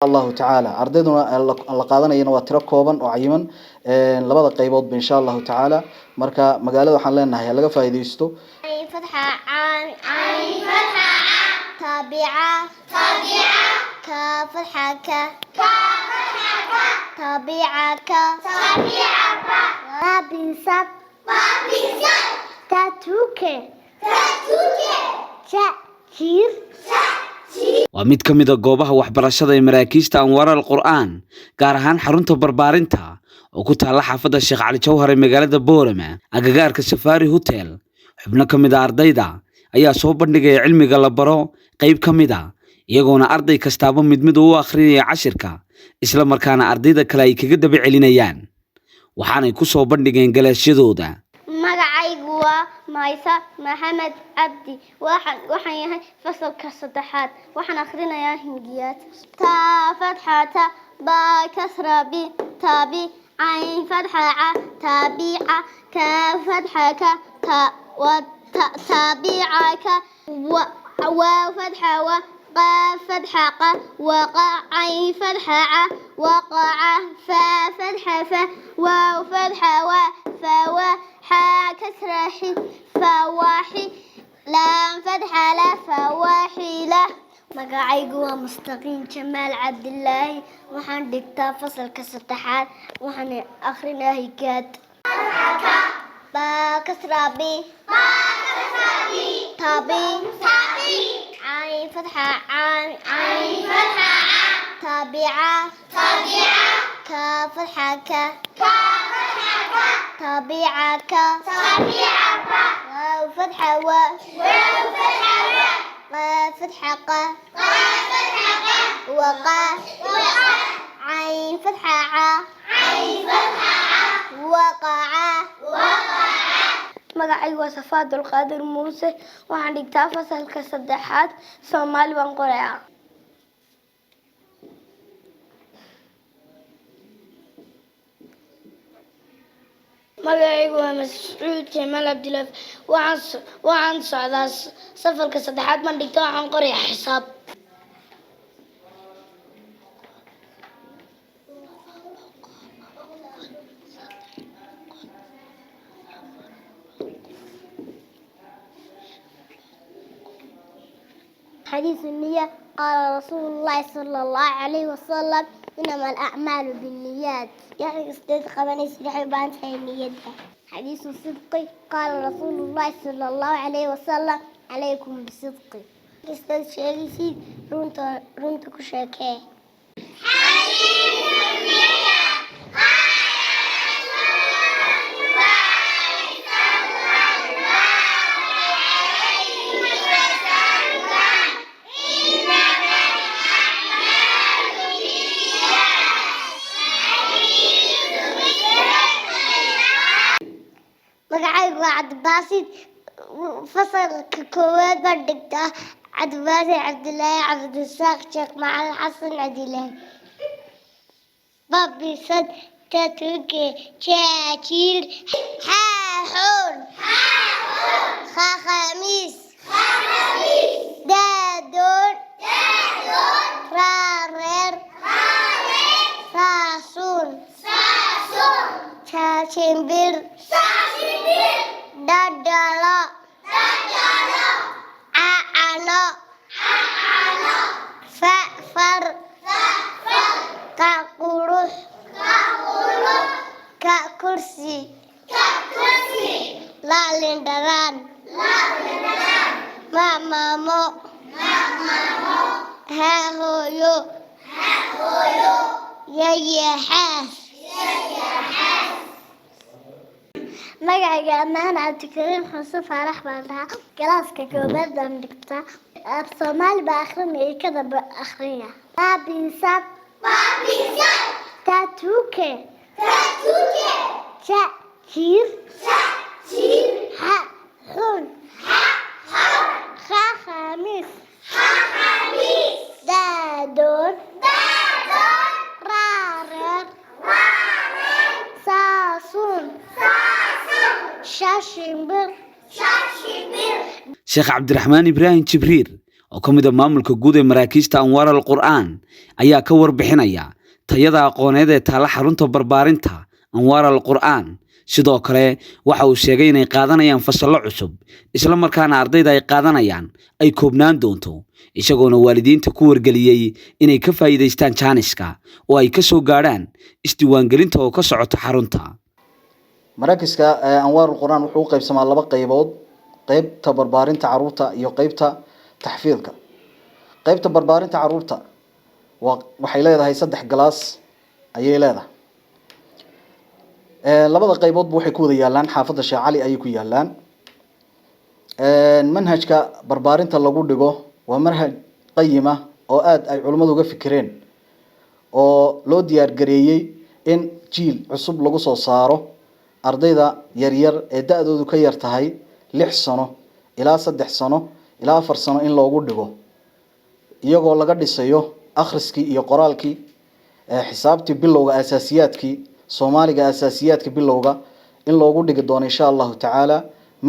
الله تعالى أردنا اللقادنا ينوى تركوبا وعيما لبض قيبوض إن شاء الله تعالى مركا مقالة وحلنا هي لقى فايديستو عين فتحة عين فتحة طبيعة كفتحة طبيعة بابنسات تاتوكي شير waa mid ka mid ah goobaha waxbarashada ee maraakiista Anwar al-Qur'aan gaar ahaan xarunta barbaarinta oo ku taala xaafadda Sheekh Cali Jawhar ee magaalada Boorama agagaarka Safari Hotel xubno ka mid ah ardayda ayaa soo bandhigay cilmiga la baro qayb ka mid ah iyagoona arday kastaaba mid u akhrinaya cashirka isla markaana ardayda kale ay kaga daba celinayaan waxaanay ku soo bandhigeen galaashadooda magacaygu waa Maysa Maxamed Abdi waxaan yahay fasalka saddexaad waxaan akhrinayaa Hindiyaad ta fatxata ba kasra bi tabi ayn fatxa tabi'a ka fatxaka ta wa tabi'aka wa fatxa wa qa fatxa qa wa qa ayn fatxa wa qa fa fatxa fa wa fatxa wa fa wa ح كسر ح فواحي لام فتحة لا فواحي لا مقاعيق مستقيم جمال عبد الله وحن دكتا فصل كستحات وحن آخرنا هيكات با كسر بي طبي عين فتحة عين فتحة طبيعة كفتحة طبيعة وفتحة وفتحة وقا عين فتحة وقع magacaygu waa Safaad Qaadir Muuse waxaan dhigtaa fasalka saddexaad Soomaali baan qorayaa magacaygu waa Mas'uud Jamal Abdillah waxaan socdaa safarka saddexaad baan dhigtaa waxaan qorayaa xisaab حديث النية قال رسول الله صلى الله عليه وسلم إنما الأعمال بالنيات يعني استدق من يسرح بان النية حديث الصدق قال رسول الله صلى الله عليه وسلم عليكم بالصدق استدق شيء رونت كشاكي magacaygu waa Cabdibaasid fasalka koowaad baan dhigtaa Cabdibaasid Cabdilaahi Cabdisaaq Sheekh Macalin Xasan Cabdilaahi babisad tatuke jaajir xaaxoon khamiis daadoon raareer saasuun shimbir dadalo aano far ka qurux ka kursi la lindaran maamo ha hooyo yayaxaas magacayga Ammaan Cabdikariim Xuseen Faarax baan dhahaa galaaska koobaad baan dhigtaa af Soomaali baan akhrinaya ka daba akhriya babinsat tatuke jir ha xun khamis daadoon raareer saasuun شاشمبر Sheekh Cabdiraxmaan Ibraahim Jibriil oo ka mid ah maamulka guud ee maraakiista Anwaar al-Qur'aan ayaa ka warbixinaya tayada aqooneed ee taala xarunta barbaarinta Anwaar al-Qur'aan. sidoo kale waxa uu sheegay inay qaadanayaan fasallo cusub isla markaana ardayda ay qaadanayaan ay koobnaan doonto, isagoona waalidiinta ku wargeliyay inay ka faa'iideystaan jaaniska oo ay ka soo gaaraan isdiiwaangelinta oo ka socota xarunta. maraakiska Anwaar al-Qur'aan wuxuu u qaybsamaa laba qaybood, qaybta barbaarinta carruurta iyo qaybta taxfiidka. qaybta barbaarinta carruurta waxay leedahay 3 galaas ayay leedahay. labada qayboodba waxay ku wada yaalaan xaafadda Sheekh Cali ayay ku yaalaan. manhajka barbaarinta lagu dhigo waa manhaj qayima oo aad ay culimadu uga fikireen oo loo diyaar gareeyay in jiil cusub lagu soo saaro ardayda yaryar ee da'doodu ka yar tahay 6 sano ilaa 3 sano ilaa 4 sano in loogu dhigo, iyagoo laga dhisayo akhriskii iyo qoraalkii, xisaabtii bilowga asaasiyaadkii, Soomaaliga asaasiyaadka bilowga in loogu dhigi doono insha Allah taala.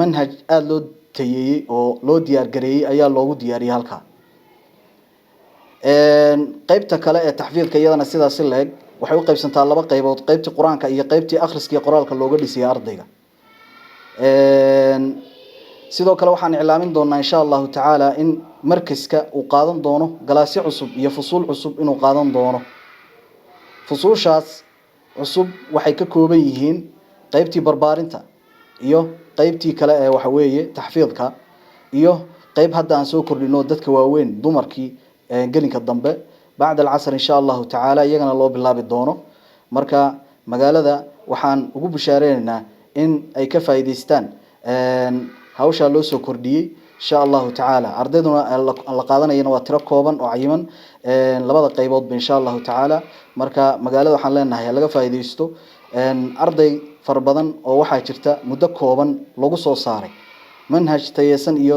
manhaj aad loo tayeeyay oo loo diyaar gareeyay ayaa loogu diyaariyay halka. qaybta kale ee taxfiidka iyadana sidaas leeg waxay u qaybsantaa laba qaybood, qaybtii quraanka iyo qaybtii akhriska iyo qoraalka looga dhisay ardayga. sidoo kale waxaan iclaamin doonaa insha Allah taala in markaska uu qaadan doono galaasyo cusub iyo fusuul cusub inuu qaadan doono. fusuushaas cusub waxay ka kooban yihiin qaybtii barbaarinta iyo qaybtii kale ee waxa weeye taxfiidka iyo qayb hadda aan soo kordhino dadka waaweyn dumarkii gelinka dambe bacda al-casr insha Allah taala iyagana loo bilaabi doono. marka magaalada waxaan ugu bishaareynaa in ay ka faa'iideystaan hawsha loo soo kordhiyay insha Allah taala. ardayduna la qaadanayna waa tiro kooban oo cayiman labada qaybood insha Allah taala. marka magaalada waxaan leenahay laga faa'iideysto arday far badan oo waxa jirta muddo kooban lagu soo saaray manhaj tayeysan iyo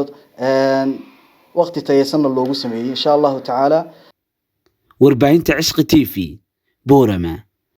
waqti tayeysan loogu sameeyay insha Allah taala. warbaahinta Cishqi TV Boorama.